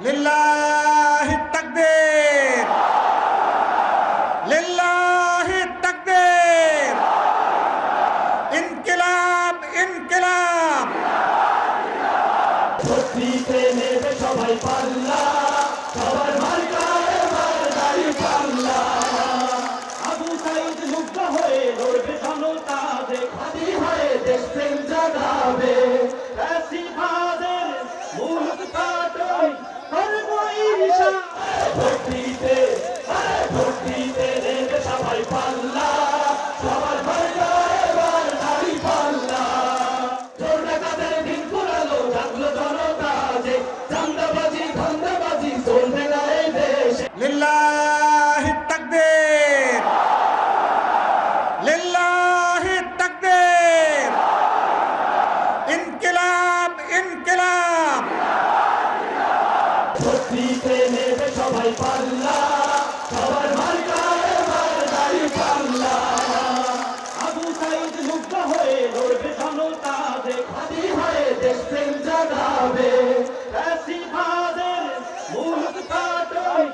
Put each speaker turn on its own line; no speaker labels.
লিল্লাহি তাকবীর, লিল্লাহি তাকবীর। ইনকিলাব, ইনকিলাব।
ভক্তিতে নেবে সবাই পাল্লা, সবার মার্কা এবার দাঁড়িপাল্লা। আবু সাঈদ মুগ্ধ হয়ে লড়বে জনতা, খাদি হয়ে দেশ প্রেম জাগাবে। ফ্যাসিবাদের মুখ কাটাই করবো ঈর্ষা। ভক্তিতে ভক্তিতে নেবে সবাই পাল্লা, সবার মার্কা এবার দাঁড়িপাল্লা। চোর ডাকাতের দিন ফুরালো, জাগলো জনতা, যে চাঁদাবাজি ধান্দাবাজি চলবে না এই দেশে।
লিল্লাহি তাকবীর, লিল্লাহি তাকবীর। ইনকিলাব, ইনকিলাব।
ভক্তিতে নেবে সবাই পাল্লা, সবার মার্কা এবার দাঁড়িপাল্লা। আবু সাঈদ মুগ্ধ হয়ে লড়বে জনতা, খাদি হয়ে দেশ প্রেম জাগাবে। ফ্যাসিবাদের মুখ কাটাই